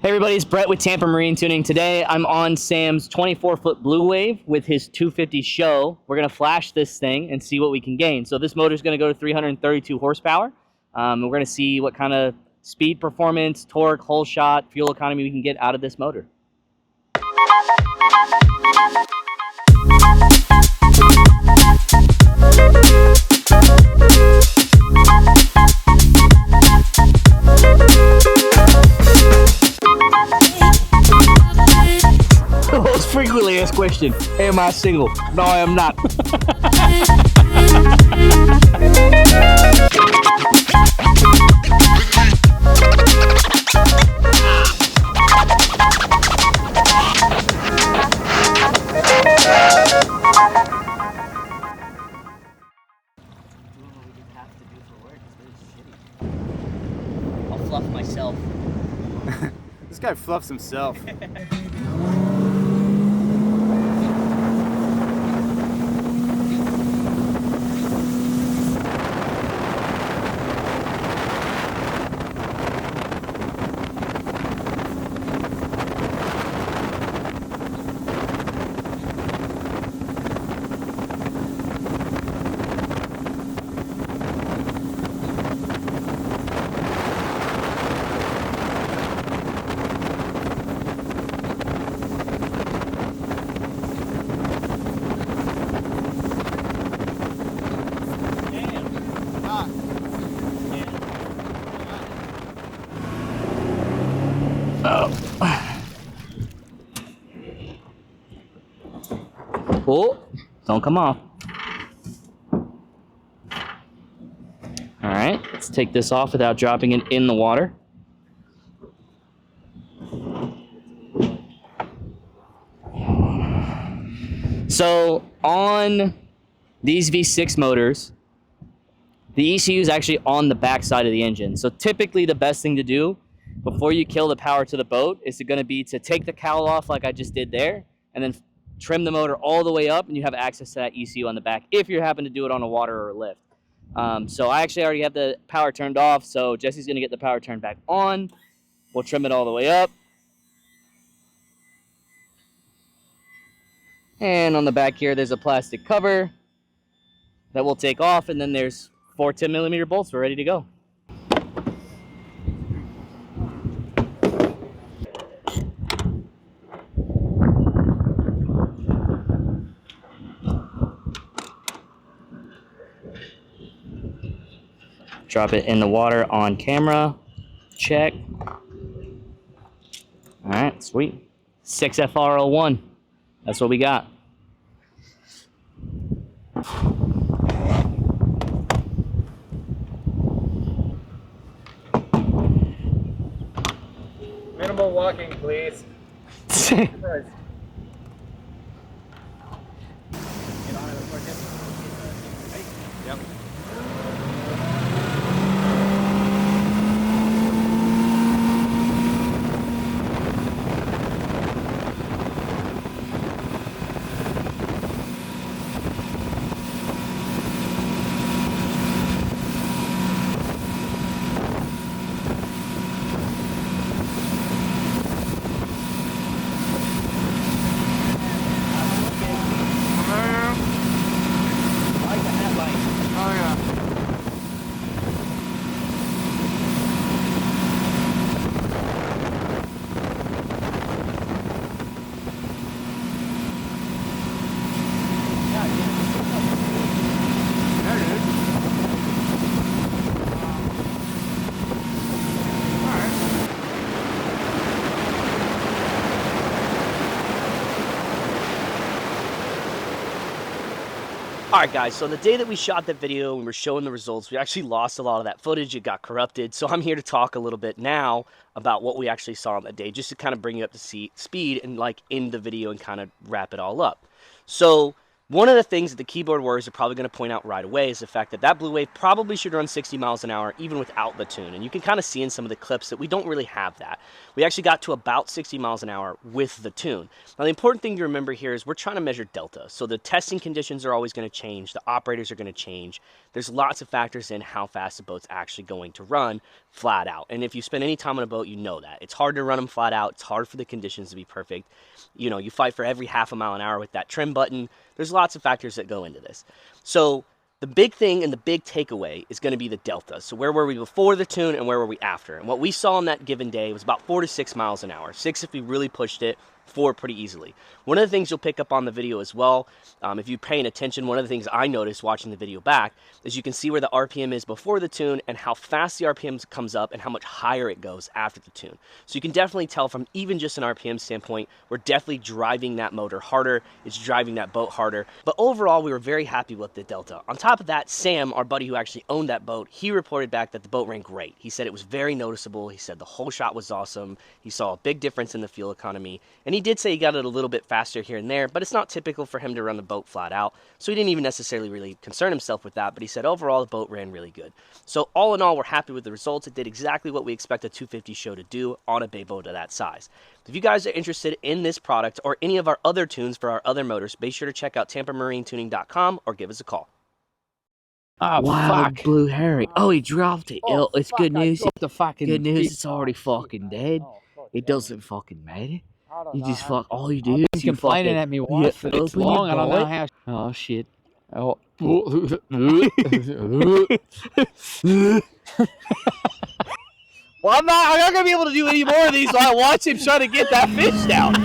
Hey everybody, it's Brett with Tampa Marine Tuning. Today I'm on Sam's 24-foot Blue Wave with his 250 SHO. We're going to flash this thing and see what we can gain. So this motor is going to go to 332 horsepower. We're going to see what kind of speed, performance, torque, whole shot, fuel economy we can get out of this motor. The most frequently asked question, am I single? No, I am not. I'll fluff myself. This guy fluffs himself. Oh, don't come off. All right, let's take this off without dropping it in the water. So on these V6 motors, the ECU is actually on the back side of the engine. So typically the best thing to do before you kill the power to the boat is going to be to take the cowl off like I just did there, and then trim the motor all the way up, and you have access to that ECU on the back if you happen to do it on a water or a lift. So I actually already have the power turned off, so Jesse's going to get the power turned back on. We'll trim it all the way up. And on the back here, there's a plastic cover that we'll take off, and then there's 4 10mm bolts. We're ready to go. Drop it in the water on camera. Check. All right, sweet. 6FR01. That's what we got. Minimal walking, please. Yep. Alright guys, so the day that we shot that video and we were showing the results, we actually lost a lot of that footage. It got corrupted. So I'm here to talk a little bit now about what we actually saw on that day, just to kind of bring you up to speed and like end the video and kind of wrap it all up. So One of the things that the keyboard warriors are probably going to point out right away is the fact that that Blue Wave probably should run 60 miles an hour even without the tune. And you can kind of see in some of the clips that we don't really have that. We actually got to about 60 miles an hour with the tune. Now the important thing to remember here is we're trying to measure delta. So the testing conditions are always going to change. The operators are going to change. There's lots of factors in how fast the boat's actually going to run flat out. And if you spend any time on a boat, you know that. It's hard to run them flat out. It's hard for the conditions to be perfect. You know, you fight for every half a mile an hour with that trim button. There's lots of factors that go into this. So the big thing and the big takeaway is going to be the delta. So where were we before the tune and where were we after? And what we saw on that given day was about 4 to 6 miles an hour. 6 if we really pushed it, 4 pretty easily. One of the things you'll pick up on the video as well, if you're paying attention, one of the things I noticed watching the video back is you can see where the RPM is before the tune and how fast the RPM comes up and how much higher it goes after the tune. So you can definitely tell from even just an RPM standpoint, we're definitely driving that motor harder. It's driving that boat harder. But overall, we were very happy with the delta. On top of that, Sam, our buddy who actually owned that boat, he reported back that the boat ran great. He said it was very noticeable. He said the whole shot was awesome. He saw a big difference in the fuel economy. And he did say he got it a little bit faster here and there, but it's not typical for him to run the boat flat out. So he didn't even necessarily really concern himself with that, but he said overall the boat ran really good. So all in all, we're happy with the results. It did exactly what we expect a 250 SHO to do on a bay boat of that size. If you guys are interested in this product or any of our other tunes for our other motors, be sure to check out tampamarinetuning.com or give us a call. Oh, wild blue herring. Oh, he dropped it. Oh, It's good news. The fucking Good news, feet. it's already fucking dead. It doesn't fucking matter. You just fuck. All you do I've is been you complaining fucking. at me once that it's open your long. I don't know bullet. how. Oh shit. Oh. Well, I'm not gonna be able to do any more of these while I watch him try to get that fish down.